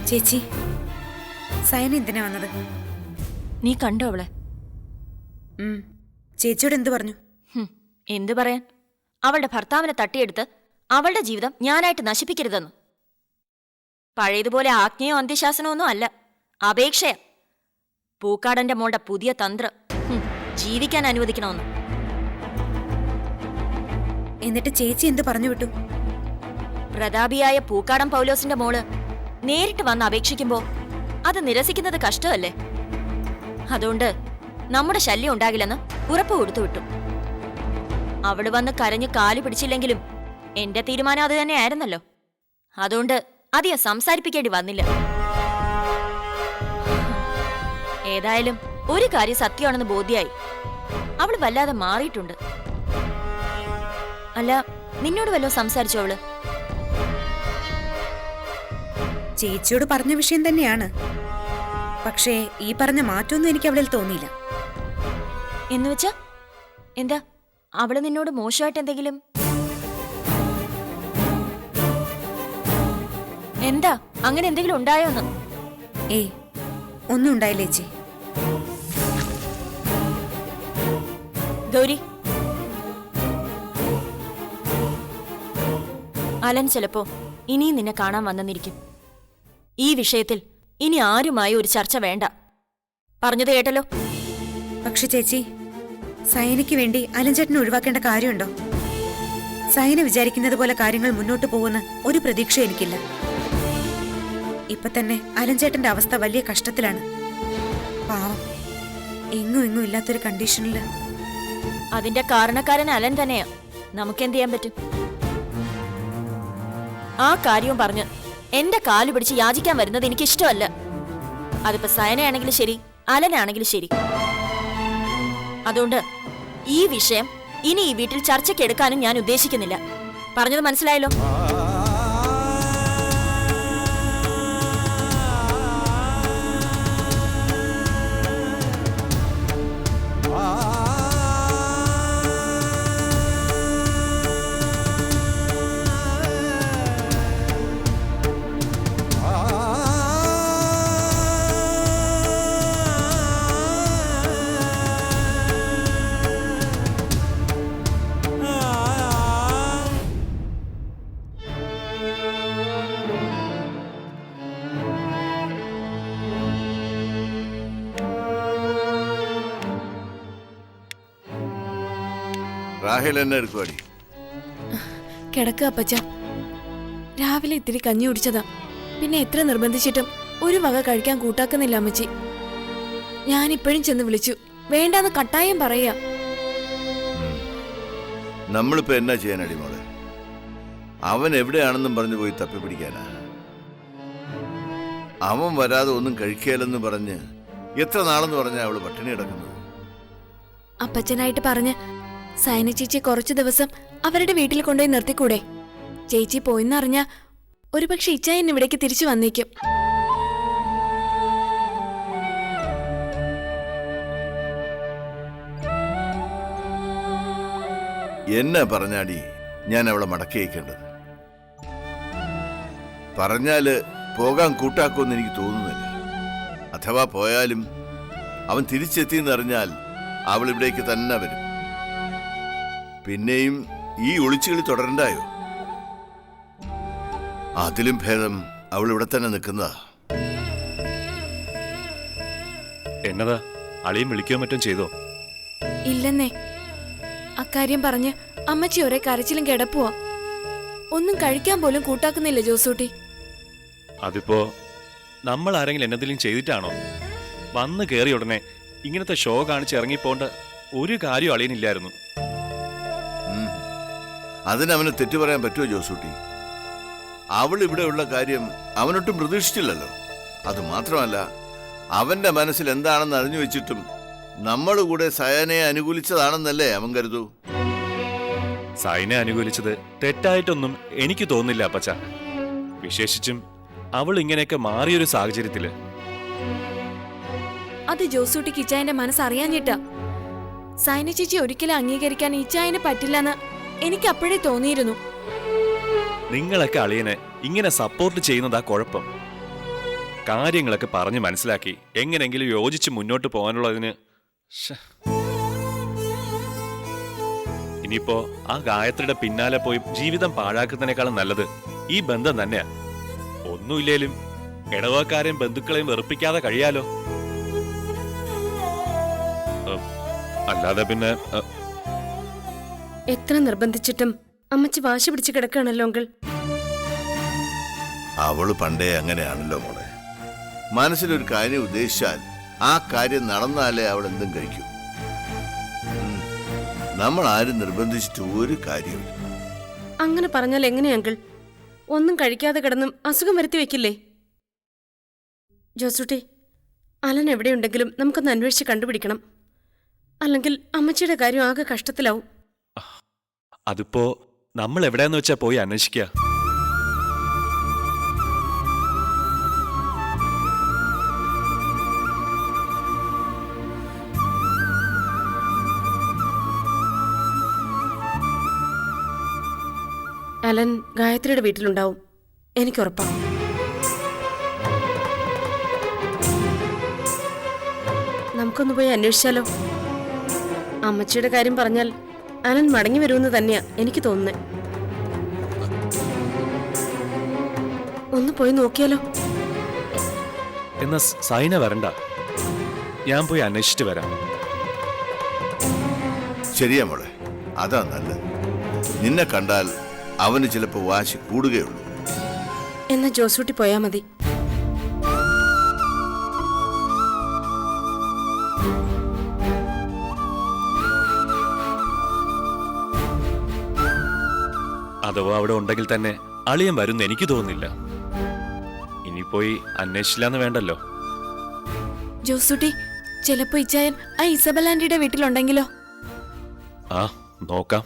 ചേച്ചി, സൈന എന്തിനാ വന്നത്? നീ കണ്ടോ അവളെ? ചേച്ചിയോട് എന്തു പറഞ്ഞു? എന്തു പറയാൻ? അവളുടെ ഭർത്താവിനെ തട്ടിയെടുത്ത് അവളുടെ ജീവിതം ഞാനായിട്ട് നശിപ്പിക്കരുതെന്ന്. പഴയതുപോലെ ആജ്ഞയോ അന്ത്യശാസനമോ ഒന്നും അല്ല, അപേക്ഷയാ. പൂക്കാടന്റെ മോളുടെ പുതിയ തന്ത്രം ജീവിക്കാൻ അനുവദിക്കണമെന്ന്. എന്നിട്ട് ചേച്ചി എന്ത് പറഞ്ഞു വിട്ടു? പ്രതാപിയായ പൂക്കാടൻ പൗലോസിന്റെ മോള് നേരിട്ട് വന്ന് അപേക്ഷിക്കുമ്പോ അത് നിരസിക്കുന്നത് കഷ്ടമല്ലേ? അതുകൊണ്ട് നമ്മുടെ ശല്യം ഉണ്ടാകില്ലെന്ന് ഉറപ്പ് കൊടുത്തു വിട്ടു. അവള് വന്ന് കരഞ്ഞു കാലു പിടിച്ചില്ലെങ്കിലും എന്റെ തീരുമാനം അത് തന്നെയായിരുന്നല്ലോ. അതുകൊണ്ട് അധികം സംസാരിപ്പിക്കേണ്ടി വന്നില്ല. ഏതായാലും ഒരു കാര്യം സത്യമാണെന്ന് ബോധ്യായി. അവള് വല്ലാതെ മാറിയിട്ടുണ്ട്. അല്ല, നിന്നോട് വല്ലോ സംസാരിച്ചോ അവള്? ചേച്ചിയോട് പറഞ്ഞ വിഷയം തന്നെയാണ്. പക്ഷേ ഈ പറഞ്ഞ മാറ്റമൊന്നും എനിക്ക് അവളിൽ തോന്നിയില്ല. എന്നുവെച്ചാ എന്താ? അവള് നിന്നോട് മോശമായിട്ട് എന്തെങ്കിലും? എന്താ അങ്ങനെ എന്തെങ്കിലും ഉണ്ടായോന്ന്? ഏയ്, ഒന്നും ഉണ്ടായില്ല ചേച്ചി. ഗൗരി, അലൻ ചിലപ്പോ ഇനിയും നിന്നെ കാണാൻ വന്നെന്നിരിക്കും. ഈ വിഷയത്തിൽ ഇനി ആരുമായി ഒരു ചർച്ച വേണ്ട. പറഞ്ഞത് കേട്ടല്ലോ. പക്ഷെ ചേച്ചി, സൈനയ്ക്ക് വേണ്ടി അലൻചേട്ടനെ ഒഴിവാക്കേണ്ട കാര്യമുണ്ടോ? സൈന വിചാരിക്കുന്നത് പോലെ കാര്യങ്ങൾ മുന്നോട്ട് പോകുന്ന ഒരു പ്രതീക്ഷ എനിക്കില്ല. ഇപ്പൊ തന്നെ അലൻചേട്ടന്റെ അവസ്ഥ വലിയ കഷ്ടത്തിലാണ്. പാവം, എങ്ങും ഇങ്ങും ഇല്ലാത്തൊരു കണ്ടീഷനില്. അതിന്റെ കാരണക്കാരൻ അലൻ തന്നെയാ. നമുക്കെന്ത് ചെയ്യാൻ പറ്റും? ആ കാര്യവും പറഞ്ഞ് എന്റെ കാല് പിടിച്ച് യാചിക്കാൻ വരുന്നത് എനിക്കിഷ്ടമല്ല. അതിപ്പോ സൈനയാണെങ്കിലും ശരി, അലനാണെങ്കിലും ശരി. അതുകൊണ്ട് ഈ വിഷയം ഇനി ഈ വീട്ടിൽ ചർച്ചയ്ക്ക് എടുക്കാനും ഞാൻ ഉദ്ദേശിക്കുന്നില്ല. പറഞ്ഞത് മനസ്സിലായല്ലോ? രാഹേൽ എന്നെ എടുക്കുവാടി. കിടക്കുക അപ്പച്ച. രാവിലെ ഇത്തിരി കഞ്ഞി കുടിച്ചതാ. പിന്നെ എത്ര നിർബന്ധിച്ചിട്ടും ഒരു വക കഴിക്കാൻ കൂട്ടാക്കുന്നില്ല അമ്മച്ചി. ഞാനിപ്പോഴും ചെന്ന് വിളിച്ചു, വേണ്ടാന്ന് കട്ടായം പറയാ. നമ്മളിപ്പോ എന്നാ ചെയ്യാനടി മോളെ? അവൻ എവിടെയാണെന്നും പറഞ്ഞു പോയി തപ്പിപ്പിടിക്കാനാ? അവൻ വരാതെ ഒന്നും കഴിക്കാലെന്ന് പറഞ്ഞ് എത്ര നാളെന്ന് പറഞ്ഞാ അവള് പട്ടിണി കിടക്കുന്നത്? അപ്പച്ചനായിട്ട് പറഞ്ഞ് സൈന ചേച്ചി കുറച്ചു ദിവസം അവരുടെ വീട്ടിൽ കൊണ്ടുപോയി നിർത്തിക്കൂടെ? ചേച്ചി പോയിന്നറിഞ്ഞ ഒരുപക്ഷെ ഇച്ചായൻ ഇവിടേക്ക് തിരിച്ചു വന്നേക്കും. എന്നെ പറഞ്ഞാടി ഞാൻ അവളെ മടക്കി അയക്കേണ്ടത്? പറഞ്ഞാല് പോകാൻ കൂട്ടാക്കുമെന്ന് എനിക്ക് തോന്നുന്നില്ല. അഥവാ പോയാലും അവൻ തിരിച്ചെത്തിയെന്നറിഞ്ഞാൽ അവൾ ഇവിടേക്ക് തന്നെ വരും. പിന്നെയും ഈ ഒളിച്ചുകളി തുടരണ്ടായോ? അതിലും ഭേദം അവൾ ഇവിടെ തന്നെ നിൽക്കുന്നതാ. എന്നതാ, അളിയും വിളിക്കുകയോ മറ്റും ചെയ്തോ? ഇല്ലെന്നേ. അക്കാര്യം പറഞ്ഞ് അമ്മച്ചി ഒരേ കരച്ചിലും കിടപ്പുവാ. ഒന്നും കഴിക്കാൻ പോലും കൂട്ടാക്കുന്നില്ല ജോസൂട്ടി. അതിപ്പോ നമ്മൾ ആരെങ്കിലും എന്നതിലും ചെയ്തിട്ടാണോ? വന്ന് കയറി ഉടനെ ഇങ്ങനത്തെ ഷോ കാണിച്ച് ഇറങ്ങിപ്പോണ്ട ഒരു കാര്യം അളിയനില്ലായിരുന്നു. അതിനവന് തെറ്റു പറയാൻ പറ്റുമോ ജോസൂട്ടി? അവൾ ഇവിടെയുള്ള കാര്യം അവനൊട്ടും പ്രതീക്ഷിച്ചില്ലല്ലോ. അത് മാത്രമല്ല, അവന്റെ മനസ്സിൽ എന്താണെന്ന് അറിഞ്ഞു വെച്ചിട്ടും നമ്മൾ കൂടെ സയനയെ അനുകൂലിച്ചതാണെന്നല്ലേ അവൻ കരുതൂ. സൈനെ അനുകൂലിച്ചത് തെറ്റായിട്ടൊന്നും എനിക്ക് തോന്നില്ല അപ്പച്ച. വിശേഷിച്ചും അവൾ ഇങ്ങനെയൊക്കെ മാറിയൊരു സാഹചര്യത്തില്. അത് ജോസൂട്ടിക്ക് ഇച്ചായന്റെ മനസ്സറിയാഞ്ഞിട്ടാ. സൈന ചേച്ചി ഒരിക്കലും അംഗീകരിക്കാൻ ഇച്ചായന് പറ്റില്ലെന്ന് എനിക്ക് അപ്പോഴേ തോന്നിയിരുന്നു. നിങ്ങളൊക്കെ അളിയനെ ഇങ്ങനെ സപ്പോർട്ട് ചെയ്യുന്നതാ കുഴപ്പം. കാര്യങ്ങളൊക്കെ പറഞ്ഞ് മനസ്സിലാക്കി എങ്ങനെങ്കിലും യോജിച്ച് മുന്നോട്ട് പോകാനുള്ളതിന് ശ്ശെ. ഇനിയിപ്പോ ആ ഗായത്രിയുടെ പിന്നാലെ പോയി ജീവിതം പാഴാക്കുന്നതിനേക്കാളും നല്ലത് ഈ ബന്ധം തന്നെയാ. ഒന്നുമില്ലേലും ഇടവക്കാരെയും ബന്ധുക്കളെയും വെറുപ്പിക്കാതെ കഴിയാലോ. അല്ലാതെ പിന്നെ എത്ര നിർബന്ധിച്ചിട്ടും അമ്മച്ചി വാശി പിടിച്ച് കിടക്കുകയാണല്ലോ അങ്കിൾ. അവള് പണ്ടേ അങ്ങനെയാണല്ലോ മോളെ. മനസ്സിലൊരു കാര്യം ഉദ്ദേശിച്ചാൽ ആ കാര്യം നടന്നാലേ അവൾ എന്തും കഴിക്കൂ. നമ്മൾ ആരും നിർബന്ധിച്ചിട്ട് ഒരു കാര്യമില്ല. അങ്ങനെ പറഞ്ഞാൽ എങ്ങനെയാ അങ്കിൾ? ഒന്നും കഴിക്കാതെ കിടന്നും അസുഖം വരുത്തി വെക്കില്ലേ? ജോസൂട്ടി, അലൻ എവിടെയുണ്ടെങ്കിലും നമുക്കൊന്ന് അന്വേഷിച്ച് കണ്ടുപിടിക്കണം. അല്ലെങ്കിൽ അമ്മച്ചിയുടെ കാര്യം ആകെ കഷ്ടത്തിലാവും. അതിപ്പോ നമ്മൾ എവിടെയാന്ന് വെച്ചാ പോയി അന്വേഷിക്കുക. അലൻ ഗായത്രിയുടെ വീട്ടിലുണ്ടാവും, എനിക്കുറപ്പാണ്. നമുക്കൊന്ന് പോയി അന്വേഷിച്ചാലോ? അമ്മച്ചിയുടെ കാര്യം പറഞ്ഞാൽ അലൻ മടങ്ങി വരുമെന്ന് തന്നെയാ എനിക്ക് തോന്നുന്നത്. ഒന്ന് പോയി നോക്കിയാലോ? എന്നാ സൈന വരണ്ട, ഞാൻ പോയി അന്വേഷിച്ചിട്ട് വരാം. ശരിയാ മോളെ, അതാ നല്ലത്. നിന്നെ കണ്ടാൽ അവന് ചിലപ്പോൾ വാശി കൂടുകയുള്ളൂ. എന്നാ ജോസൂട്ടി പോയാ മതി. അഥവാ അവിടെ ഉണ്ടെങ്കിൽ തന്നെ അളിയൻ വരുന്ന എനിക്ക് തോന്നുന്നില്ല. ഇനി പോയി അന്വേഷിച്ചില്ലാന്ന് വേണ്ടല്ലോ. ജോസൂട്ടി, ചിലപ്പോ ഇച്ചായൻ ആ ഇസബൽ ആന്റിയുടെ വീട്ടിലുണ്ടെങ്കിലോ? ആ, നോക്കാം.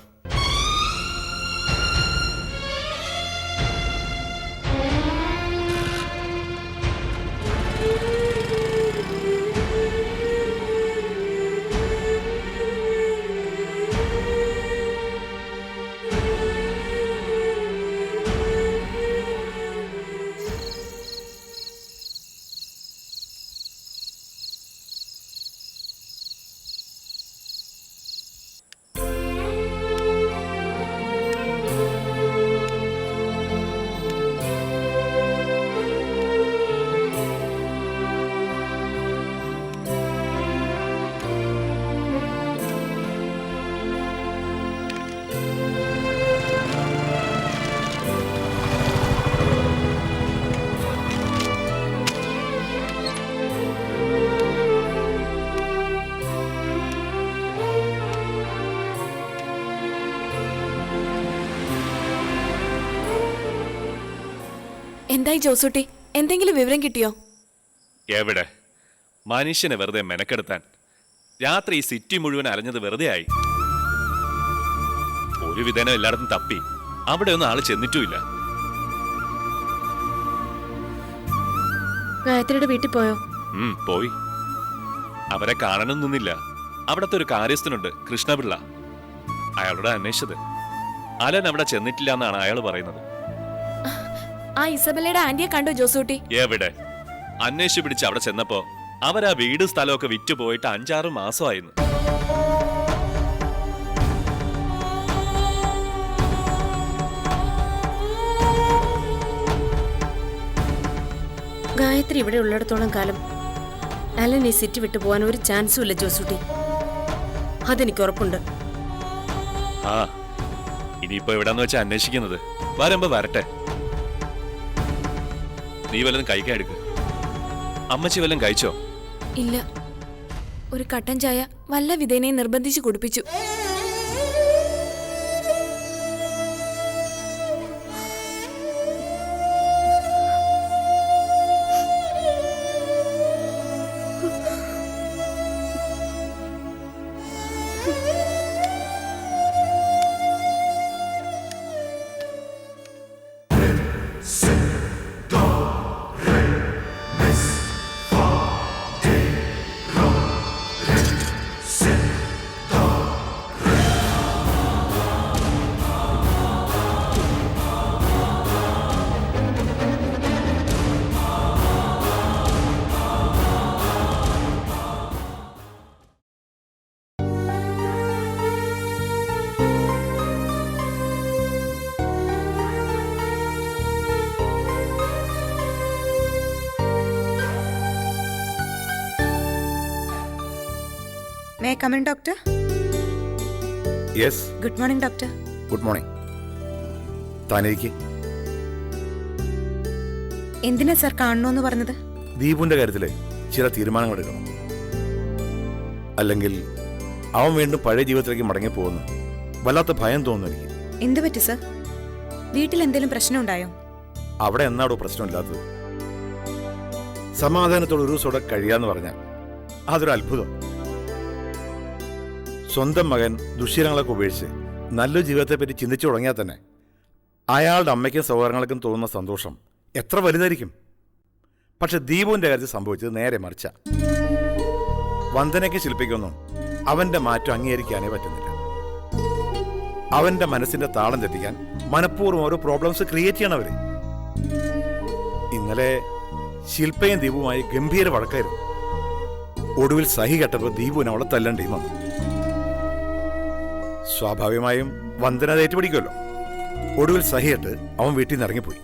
എന്തായി ജോസൂട്ടി, എന്തെങ്കിലും വിവരം കിട്ടിയോ? എവിടെ? മനുഷ്യനെ വെറുതെ മെനക്കെടുത്താൻ. രാത്രി ഈ സിറ്റി മുഴുവൻ അലഞ്ഞത് വെറുതെ ആയി. ഒരു വിധേന എല്ലായിടത്തും തപ്പി, അവിടെ ഒന്നും ആള് ചെന്നിട്ടുമില്ല. ഗായത്രിയുടെ വീട്ടിൽ പോയോ? പോയി. അവരെ കാണണമെന്നൊന്നില്ല. അവിടത്തെ ഒരു കാര്യസ്ഥനുണ്ട്, കൃഷ്ണപിള്ള. അയാളോട് അന്വേഷിച്ചത്. അലൻ അവിടെ ചെന്നിട്ടില്ല എന്നാണ് അയാൾ പറയുന്നത്. ആ ഇസബലയുടെ ആന്റിയെ കണ്ടോ ജോസൂട്ടി? എവിടെ? അന്വേഷിച്ച് പിടിച്ച് അവിടെ ചെന്നപ്പോ അവരാ വീട് സ്ഥലമൊക്കെ വിറ്റു പോയിട്ട് 5-6 മാസമായിരുന്നു. ഗായത്രി ഇവിടെ ഉള്ളിടത്തോളം കാലം അലൻ ഈ സിറ്റി വിട്ടു പോകാൻ ഒരു ചാൻസും ഇല്ല ജോസൂട്ടി. അതെനിക്ക് ഉറപ്പുണ്ട്. ആ, ഇനിയിപ്പോ എവിടാന്ന് വെച്ചാ അന്വേഷിക്കുന്നത്. വരുമ്പോ വരട്ടെ. നീ വല്ലതും കഴിക്കാൻ എടുക്ക്. അമ്മച്ചി വല്ലതും കഴിച്ചോ? ഇല്ല, ഒരു കട്ടൻ ചായ വല്ല വിധേനയും നിർബന്ധിച്ച് കുടിപ്പിച്ചു. May I come in doctor? Yes, good morning doctor. Good morning. താനേക്ക് എന്തിനാ സർ കാണണമെന്ന് പറഞ്ഞത്? ദീപുവിന്റെ കാര്യത്തില് ചില തീരുമാനങ്ങൾ എടുക്കണം. അല്ലെങ്കിൽ അവൻ വീണ്ടും പഴയ ജീവിതത്തിലേക്ക് മടങ്ങിപ്പോകുന്നു. വല്ലാത്ത ഭയം തോന്നുന്നു എനിക്ക്. എന്ത് പറ്റി സർ? വീട്ടിൽ എന്തെങ്കിലും പ്രശ്നം ഉണ്ടായോ? അവിടെ എന്നാടോ പ്രശ്നമില്ലാത്തത്? സമാധാനത്തോടെ ഒരു ദിവസം കഴിയാന്ന് പറഞ്ഞാൽ അതൊരു അത്ഭുതം. സ്വന്തം മകൻ ദുശ്ശീലങ്ങളൊക്കെ ഉപേക്ഷിച്ച് നല്ലൊരു ജീവിതത്തെപ്പറ്റി ചിന്തിച്ചു തുടങ്ങിയാൽ തന്നെ അയാളുടെ അമ്മയ്ക്കും സഹോദരങ്ങൾക്കും തോന്നുന്ന സന്തോഷം എത്ര വലുതായിരിക്കും. പക്ഷെ ദീപുവിന്റെ കാര്യത്തിൽ സംഭവിച്ചത് നേരെ മറിച്ച. വന്ദനയ്ക്ക് ശില്പിക്കൊന്നും അവന്റെ മാറ്റം അംഗീകരിക്കാനേ പറ്റുന്നില്ല. അവന്റെ മനസ്സിന്റെ താളം തെറ്റിക്കാൻ മനഃപൂർവ്വം ഓരോ പ്രോബ്ലംസ് ക്രിയേറ്റ് ചെയ്യണം അവര്. ഇന്നലെ ശില്പയും ദീപുമായി ഗംഭീര വഴക്കായിരുന്നു. ഒടുവിൽ സഹി കെട്ടപ്പോൾ ദീപുവിന് അവളെ തല്ലണ്ടേയും വന്നു. സ്വാഭാവികമായും വന്ദന ഏറ്റുപിടിക്കുമല്ലോ. ഒടുവിൽ സഹിയിട്ട് അവൻ വീട്ടിൽ നിന്ന് ഇറങ്ങിപ്പോയി.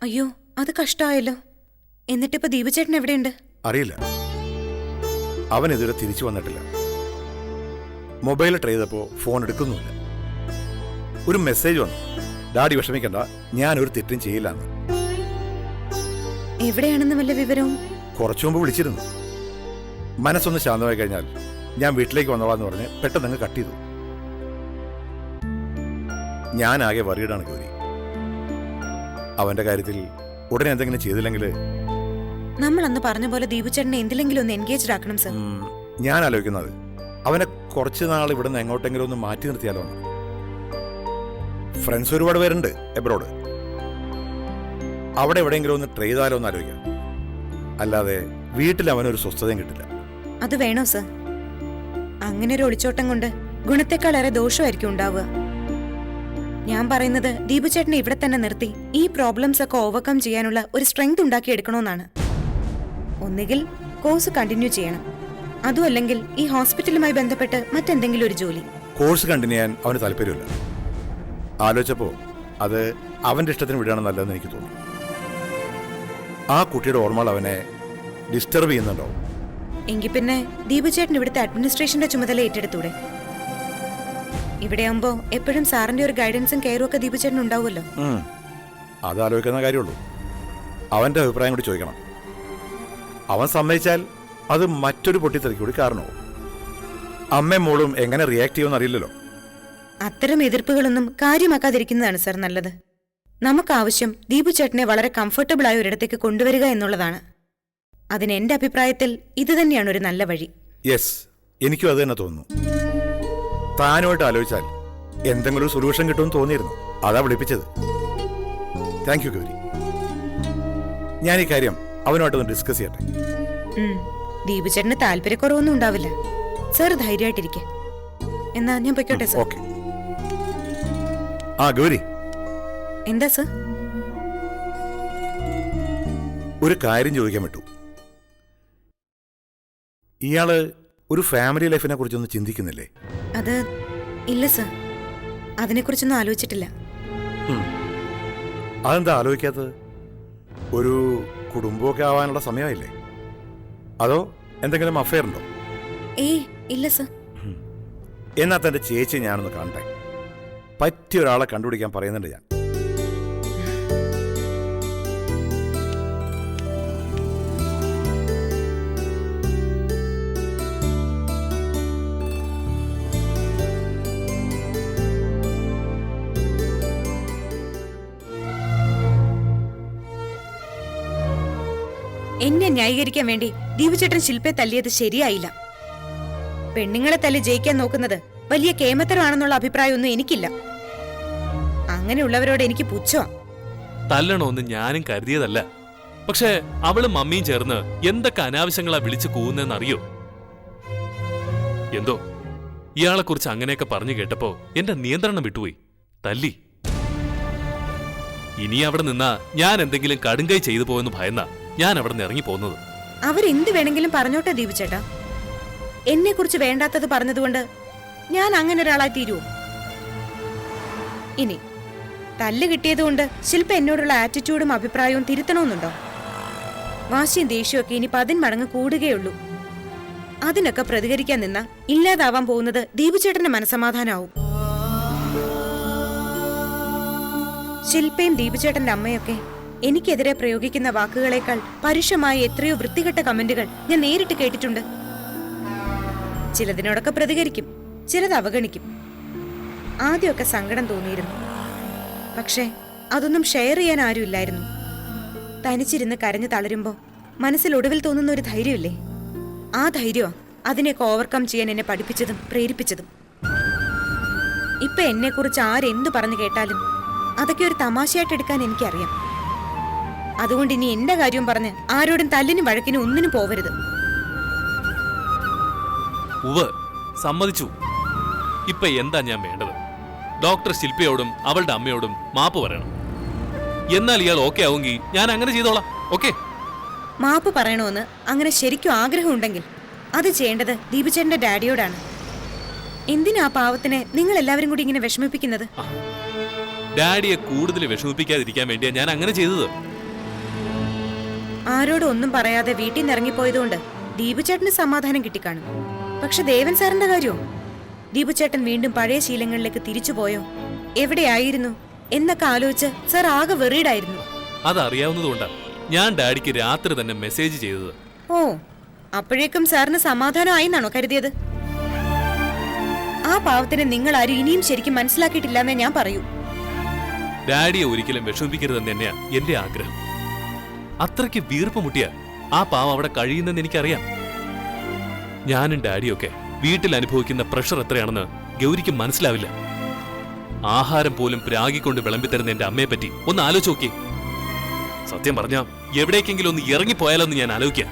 അയ്യോ, അത് കഷ്ടമായല്ലോ. എന്നിട്ടിപ്പോ ദീപചേട്ടൻ എവിടെയുണ്ട്? അറിയില്ല. അവൻ ഇതുവരെ തിരിച്ചു വന്നിട്ടില്ല. മൊബൈൽ ട്രൈ ചെയ്തപ്പോൾ ഫോൺ എടുക്കുന്നുമില്ല. ഒരു മെസ്സേജ് വന്നു, ഡാഡി വിഷമിക്കണ്ട, ഞാനൊരു തെറ്റും ചെയ്യില്ല എന്ന്. എവിടെയാണെന്ന് വല്ല വിവരവും? കുറച്ചു മുമ്പ് വിളിച്ചിരുന്നു. മനസ്സൊന്ന് ശാന്തമായി കഴിഞ്ഞാൽ ഞാൻ വീട്ടിലേക്ക് വന്നോളാന്ന് പറഞ്ഞ് പെട്ടെന്ന് കട്ട് ചെയ്തു. ഞാനാകെ വറീഡാണ് ഗൗരി. അവന്റെ കാര്യത്തിൽ ഉടനെ എന്തെങ്കിലും ചെയ്തില്ലെങ്കിൽ നമ്മൾ അന്ന് പറഞ്ഞ പോലെ ദീപുചേട്ടനെ എന്തിലെങ്കിലും ഒന്ന് എൻഗേജ്ഡ് ആക്കണം സർ. ഞാൻ ആലോചിക്കുന്നത് അവനെ കുറച്ച് നാൾ ഇവിടുന്ന് എങ്ങോട്ടെങ്കിലും ഒന്ന് മാറ്റി നിർത്തിയാലോ. ഫ്രണ്ട്സ് ഒരുപാട് പേരുണ്ട് എബ്രോഡ്. അവിടെ എവിടെയെങ്കിലും ഒന്ന് ട്രൈ ചെയ്താലോ എന്ന് ആലോചിക്കാം. അല്ലാതെ വീട്ടിൽ അവനൊരു സ്വസ്ഥതയും കിട്ടില്ല. അത് വേണോ സർ? അങ്ങനെ ഒരു ഒളിച്ചോട്ടം കൊണ്ട് ഗുണത്തെക്കാളേറെ ദോഷമായിരിക്കും ഉണ്ടാവുക. ഞാൻ പറയുന്നത് ദീപുചേട്ടനെ ഇവിടെ തന്നെ നിർത്തി ഈ പ്രോബ്ലംസ് ഒക്കെ ഓവർകം ചെയ്യാനുള്ള ഒരു സ്ട്രെങ്ത് ഉണ്ടാക്കി എടുക്കണമെന്നാണ്. ഒന്നുകിൽ കോഴ്സ് കണ്ടിന്യൂ ചെയ്യണം, അതും അല്ലെങ്കിൽ ഈ ഹോസ്പിറ്റലുമായി ബന്ധപ്പെട്ട് മറ്റെന്തെങ്കിലും ഒരു ജോലി. കോഴ്സ് കണ്ടിന്യൂ ചെയ്യാൻ അവന് താല്പര്യമില്ല. ആലോചിച്ചപ്പോൾ അത് അവന്റെ ഇഷ്ടത്തിന് വിടുകയാണ് നല്ലതെന്ന് എനിക്ക് തോന്നി. ആ കുട്ടിയുടെ ഓർമ്മകൾ അവനെ ഡിസ്റ്റർബ് ചെയ്യുന്നുണ്ടോ? എങ്കിൽ പിന്നെ ദീപുചേട്ടൻ ഇവിടുത്തെ അഡ്മിനിസ്ട്രേഷന്റെ ചുമതല ഏറ്റെടുത്തൂടെ? ഇവിടെയാകുമ്പോ എപ്പോഴും സാറിന്റെ ഒരു ഗൈഡൻസും കെയറും ഒക്കെ ദീപുചേട്ടൻ ഉണ്ടാവുമല്ലോ. അത് ആലോചിക്കുന്ന കാര്യമുള്ളൂ. അവന്റെ അഭിപ്രായം കൂടി ചോദിക്കണം. അവൻ സമ്മതിച്ചാൽ അത് മറ്റൊരു പൊട്ടിത്തെറിക്ക് കൂടി കാരണമാവും. അമ്മയും മോളും എങ്ങനെ റിയാക്ട് ചെയ്യുമെന്ന് അറിയില്ലല്ലോ. അത്തരം എതിർപ്പുകളൊന്നും കാര്യമാക്കാതിരിക്കുന്നതാണ് സർ നല്ലത്. നമുക്കാവശ്യം ദീപുചേട്ടനെ വളരെ കംഫർട്ടബിൾ ആയ ഒരിടത്തേക്ക് കൊണ്ടുവരിക എന്നുള്ളതാണ്. അതിന് എന്റെ അഭിപ്രായത്തിൽ ഇത് തന്നെയാണ് ഒരു നല്ല വഴി. യെസ്, എനിക്കും അത് തന്നെ തോന്നുന്നു. താനുമായിട്ട് ആലോചിച്ചാൽ എന്തെങ്കിലും ഒരു സൊല്യൂഷൻ കിട്ടുമെന്ന് തോന്നിയിരുന്നു. അതാ വിളിപ്പിച്ചത്. Thank you Gauri. ഞാൻ ഈ കാര്യം അവനുമായിട്ടൊന്ന് ഡിസ്കസ് ചെയ്യട്ടെ. ദീപുചേട്ടന് താല്പര്യക്കുറവൊന്നും ഉണ്ടാവില്ല. സർ ധൈര്യമായിട്ടിരിക്കെ. എന്നാ ഞാൻ പൊയ്ക്കോട്ടെ സർ. ഓക്കെ. ആ ഗൗരി, എന്താ സർ? ഒരു കാര്യം ചോദിക്കാൻ പറ്റൂ. ഇയാള് ഒരു ഫാമിലി ലൈഫിനെ കുറിച്ചൊന്നും ചിന്തിക്കുന്നില്ലേ? അത് ഇല്ല സർ, അതിനെക്കുറിച്ചൊന്നും ആലോചിച്ചിട്ടില്ല. അതെന്താ ആലോചിക്കാത്തത്? ഒരു കുടുംബമൊക്കെ ആവാനുള്ള സമയമായില്ലേ? അതോ എന്തെങ്കിലും അഫയർ ഉണ്ടോ? ഏയ് ഇല്ല സർ. എന്നാ തന്റെ ചേച്ചി ഞാനൊന്ന് കാണട്ടെ. പറ്റിയ ഒരാളെ കണ്ടുപിടിക്കാൻ പറയുന്നുണ്ട് ഞാൻ. എന്നെ ന്യായീകരിക്കാൻ വേണ്ടി ദീപചേട്ടൻ ശില്പയെ തല്ലിയത് ശരിയായില്ല. പെണ്ണുങ്ങളെ തല്ലി ജയിക്കാൻ നോക്കുന്നത് വലിയ കേമത്തരമാണെന്നുള്ള അഭിപ്രായമൊന്നും എനിക്കില്ല. അങ്ങനെയുള്ളവരോട് എനിക്ക് പുച്ഛമാ. തല്ലണമെന്ന് ഞാനും കരുതിയതല്ല. പക്ഷെ അവളും മമ്മിയും ചേർന്ന് എന്തൊക്കെ അനാവശ്യങ്ങളാ വിളിച്ചു കൂവുന്നറിയോ? എന്തോ ഇയാളെക്കുറിച്ച് അങ്ങനെയൊക്കെ പറഞ്ഞു കേട്ടപ്പോ എന്റെ നിയന്ത്രണം വിട്ടുപോയി. തല്ലി. ഇനി അവിടെ നിന്നാ ഞാൻ എന്തെങ്കിലും കടുങ്കൈ ചെയ്തു പോയെന്ന് ഭയന്നാ ഞാൻ അവിടെ നിന്ന് ഇറങ്ങി പോകുന്നത്. അവരെന്ത് വേണമെങ്കിലും പറഞ്ഞോട്ടെ ദീപചേട്ടാ. എന്നെ കുറിച്ച് വേണ്ടാത്തത് പറഞ്ഞതുകൊണ്ട് ഞാൻ അങ്ങനെ ഒരാളായി തീരുവോ? ഇനി തല്ല് കിട്ടിയതുകൊണ്ട് ശില്പ എന്നോടുള്ള ആറ്റിറ്റ്യൂഡും അഭിപ്രായവും തിരുത്തണമെന്നുണ്ടോ? വാശിയും ദേഷ്യവും ഒക്കെ ഇനി 10 മടങ്ങ് കൂടുകയുള്ളൂ. അതിനൊക്കെ പ്രതികരിക്കാൻ നിന്ന ഇല്ലാതാവാൻ പോകുന്നത് ദീപുചേട്ടന്റെ മനസമാധാനാവും. ശില്പയും ദീപുചേട്ടന്റെ അമ്മയൊക്കെ എനിക്കെതിരെ പ്രയോഗിക്കുന്ന വാക്കുകളേക്കാൾ പരുഷമായ എത്രയോ വൃത്തികെട്ട കമന്റുകൾ ഞാൻ നേരിട്ട് കേട്ടിട്ടുണ്ട്. ചിലതിനോടൊക്കെ പ്രതികരിക്കും, ചിലത് അവഗണിക്കും. ആദ്യമൊക്കെ സങ്കടം തോന്നിയിരുന്നു. പക്ഷേ അതൊന്നും ഷെയർ ചെയ്യാൻ ആരുമില്ലായിരുന്നു. തനിച്ചിരുന്ന് കരഞ്ഞു തളരുമ്പോ മനസ്സിൽ ഒടുവിൽ തോന്നുന്ന ഒരു ധൈര്യമില്ലേ, ആ ധൈര്യമാ അതിനെയൊക്കെ ഓവർകം ചെയ്യാൻ എന്നെ പഠിപ്പിച്ചതും പ്രേരിപ്പിച്ചതും. ഇപ്പൊ എന്നെക്കുറിച്ച് ആരെന്തു പറഞ്ഞു കേട്ടാലും അതൊക്കെ ഒരു തമാശയായിട്ട് എടുക്കാൻ എനിക്കറിയാം. അതുകൊണ്ട് ഇനി എന്റെ കാര്യം പറഞ്ഞ് ആരോടും തല്ലിനും വഴക്കിനും ഒന്നിനും പോവരുത്. ഉവ് സമ്മതിച്ചു. ഇപ്പൊ എന്താ ഞാൻ വേണ്ടത്? ഡോക്ടർ ശില്പയോടും അവളുടെ അമ്മയോടും മാപ്പ് പറയണം. എന്നാൽ ഇയാൾ ഓക്കെ ആവുമെങ്കിൽ ഞാൻ അങ്ങനെ ചെയ്തോളാം. ഓക്കെ? മാപ്പ് പറയണമെന്ന് അങ്ങനെ ശരിക്കും ആഗ്രഹമുണ്ടെങ്കിൽ അത് ചെയ്യേണ്ടത് ദീപുചേട്ടന്റെ ഡാഡിയോടാണ്. എന്തിനാ ആ പാവത്തിനെ നിങ്ങൾ എല്ലാവരും കൂടി ഇങ്ങനെ വിഷമിപ്പിക്കുന്നത്? ഡാഡിയെ കൂടുതൽ വിഷമിപ്പിക്കാതിരിക്കാൻ വേണ്ടിയാ ഞാൻ അങ്ങനെ ചെയ്തത്. ആരോടും ഒന്നും പറയാതെ വീട്ടിൽ നിന്ന് ഇറങ്ങിപ്പോയതുകൊണ്ട് ദീപുചേട്ടന് സമാധാനം കിട്ടിക്കാണും. പക്ഷെ ദേവൻ സാറിന്റെ കാര്യമോ? ദീപുചേട്ടൻ വീണ്ടും പഴയ ശീലങ്ങളിലേക്ക് തിരിച്ചുപോയോ, എവിടെയായിരുന്നു എന്നൊക്കെ ആലോചിച്ച് സാർ ആകെ വെറീഡായിരുന്നു. അതറിയാവുന്നതുകൊണ്ടാ ഞാൻ ഡാഡിക്ക് രാത്രി തന്നെ മെസ്സേജ് ചെയ്തത്. ഓ, അപ്പോഴേക്കും സാറിന് സമാധാനമായി എന്നാണോ കരുതിയത്? ആ പാവത്തിനെ നിങ്ങൾ ആരും ഇനിയും ശരിക്കും മനസ്സിലാക്കിയിട്ടില്ലെന്നേ ഞാൻ പറയൂ. ഡാഡിയെ ഒരിക്കലും വിഷമിപ്പിക്കരുതെന്ന് തന്നെയാ എന്റെ ആഗ്രഹം. അത്രയ്ക്ക് വീർപ്പ് മുട്ടിയ ആ പാവം അവിടെ കഴിയുന്നെന്ന് എനിക്കറിയാം. ഞാനും ഡാഡിയൊക്കെ വീട്ടിൽ അനുഭവിക്കുന്ന പ്രഷർ എത്രയാണെന്ന് ഗൗരിക്ക് മനസ്സിലാവില്ല. ആഹാരം പോലും പ്രാഗിക്കൊണ്ട് വിളമ്പിത്തരുന്ന എന്റെ അമ്മയെ പറ്റി ഒന്ന് ആലോചിച്ച് നോക്കി. സത്യം പറഞ്ഞാ എവിടേക്കെങ്കിലും ഒന്ന് ഇറങ്ങിപ്പോയാലോ എന്ന് ഞാൻ ആലോചിക്കാം.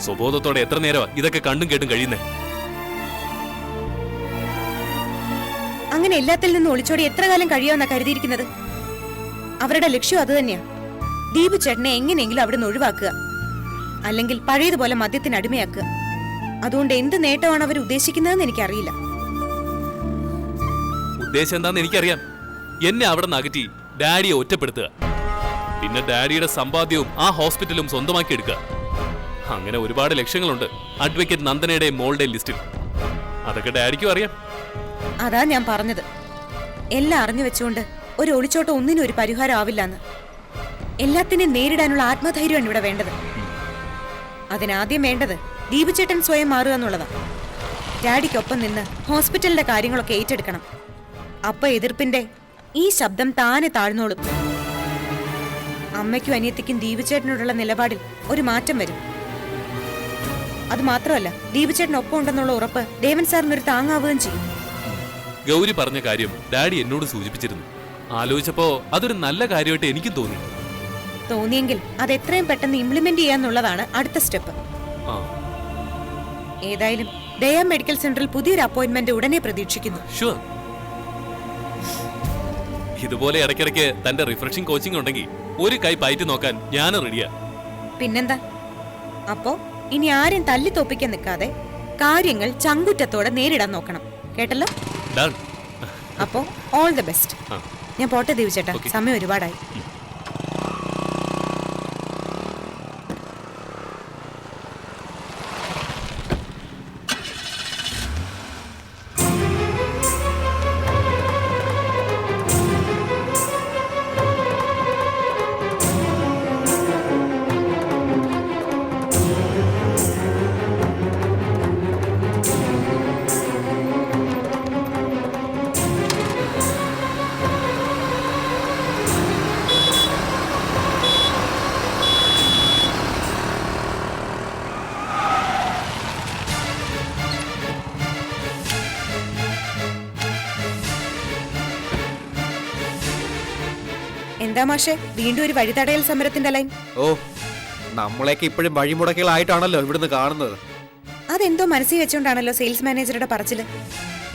സ്വബോധത്തോടെ എത്ര നേരമാ ഇതൊക്കെ കണ്ടും കേട്ടും കഴിയുന്നേ. അങ്ങനെ എല്ലാത്തിൽ നിന്നും ഒളിച്ചോടി എത്ര കാലം കഴിയാമെന്നാ കരുതിയിരിക്കുന്നത്? അവരുടെ ലക്ഷ്യം അത് തന്നെയാ. ദീപു ചേട്ടനെ എങ്ങനെയെങ്കിലും അവിടെ നിന്ന് ഒഴിവാക്കുക, അല്ലെങ്കിൽ പഴയതുപോലെ മദ്യത്തിന് അടിമയാക്കുക. അതുകൊണ്ട് എന്ത് നേട്ടമാണ് അവർ ഉദ്ദേശിക്കുന്നതെന്ന് എനിക്കറിയില്ല. ഉദ്ദേശം എന്താന്ന് എനിക്കറിയാം. എന്നെ അവിടെ നിന്ന് അകറ്റി ഡാഡിയെ ഒറ്റപ്പെടുത്തുക, പിന്നെ ഡാഡിയുടെ സമ്പാദ്യവും ആ ഹോസ്പിറ്റലും സ്വന്തമാക്കി എടുക്കുക. അങ്ങനെ ഒരുപാട് ലക്ഷ്യങ്ങളുണ്ട് അഡ്വക്കേറ്റ് നന്ദനയുടെ മോളുടെ ലിസ്റ്റിൽ. അതൊക്കെ ഡാഡിക്കും അറിയാം. അതാ ഞാൻ പറഞ്ഞത്, എല്ലാം അറിഞ്ഞു വെച്ചുകൊണ്ട് ഒരു ഒളിച്ചോട്ടം ഒന്നിനും ഒരു പരിഹാരം ആവില്ലെന്ന്. എല്ലാത്തിനെയും നേരിടാനുള്ള ആത്മധൈര്യമാണ് ഇവിടെ വേണ്ടത്. അതിനാദ്യം വേണ്ടത് ദീപുചേട്ടൻ സ്വയം മാറുക എന്നുള്ളതാ. ഡാഡിക്കൊപ്പം നിന്ന് ഹോസ്പിറ്റലിന്റെ കാര്യങ്ങളൊക്കെ ഏറ്റെടുക്കണം. അപ്പൊ എതിർപ്പിന്റെ ഈ ശബ്ദം താനെ താഴ്ന്നോളും. അമ്മയ്ക്കും അനിയത്തിക്കും ദീപുചേട്ടനോടുള്ള നിലപാടിൽ ഒരു മാറ്റം വരും. അത് മാത്രമല്ല, ദീപുചേട്ടൻ ഒപ്പം ഉണ്ടെന്നുള്ള ഉറപ്പ് ദേവൻ സാറിനൊരു താങ്ങാവുകയും ചെയ്യും. ഗൗരി പറഞ്ഞ കാര്യം ഡാഡി എന്നോട് സൂചിപ്പിച്ചിരുന്നു. ആലോചിച്ചപ്പോ അതൊരു നല്ല കാര്യമായിട്ട് എനിക്കും തോന്നി. തോന്നിയെങ്കിൽ അത് എത്രയും പെട്ടെന്ന് ഇംപ്ലിമെന്റ് ചെയ്യാന്നുള്ളതാണ് അടുത്ത സ്റ്റെപ്പ്. ആ, ഏതായാലും ദയ മെഡിക്കൽ സെന്ററിൽ പുതിയൊരു അപ്പോയിന്റ്മെന്റ് ഉടനെ പ്രതീക്ഷിക്കുന്നു. ഷുവർ. ഇതുപോലെ ഇടയ്ക്കിടയ്ക്ക് തന്റെ റിഫ്രഷിംഗ് കോച്ചിങ് ഉണ്ടെങ്കിൽ ഒരു കൈ പയറ്റി നോക്കാൻ ഞാൻ റെഡിയാ. പിന്നെന്താ? അപ്പോ ഇനി ആരെയും തല്ലി തോപ്പിക്കാൻ നിൽക്കാതെ കാര്യങ്ങൾ ചങ്കുറ്റത്തോടെ നേരിടാൻ നോക്കണം. കേട്ടല്ലോ? ഡൺ. അപ്പോ ഓൾ ദി ബെസ്റ്റ്. ആ. ഞാൻ പോട്ടെ ദീപുചേട്ടാ, Okay. സമയം ഒരുപാടായി. എന്താ മാഷെ, വീണ്ടും ഒരു വഴിതടയൽ സമരത്തിന്റെ ലൈൻ? ഓ, നമ്മളെയൊക്കെ ഇപ്പോഴും വഴിമുടക്കികളായിട്ടാണല്ലോ ഇവിടുന്ന് കാണുന്നത്. അതെന്തോ മനസ്സിൽ വെച്ചോണ്ടാണല്ലോ സെയിൽസ് മാനേജറുടെ പറച്ചില്.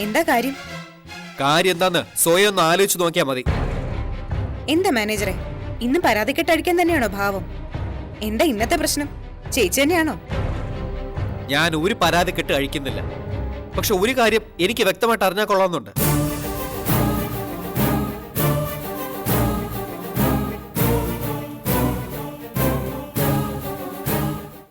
എന്താ കാര്യം? കാര്യം എന്താന്ന് സ്വയം ഒന്ന് ആലോചിച്ച് നോക്കിയാൽ മതി. എന്താ മാനേജറെ, ഇന്നും പരാതിക്കെട്ടടിക്കാൻ തന്നെയാണോ ഭാവം? എന്താ ഇന്നത്തെ പ്രശ്നം? ചേച്ചി തന്നെയാണോ? ഞാൻ ഒരു പരാതി കെട്ട് അഴിക്കുന്നില്ല. പക്ഷെ ഒരു കാര്യം എനിക്ക് വ്യക്തമായിട്ട് അറിഞ്ഞാൽ കൊള്ളാമെന്നുണ്ട്.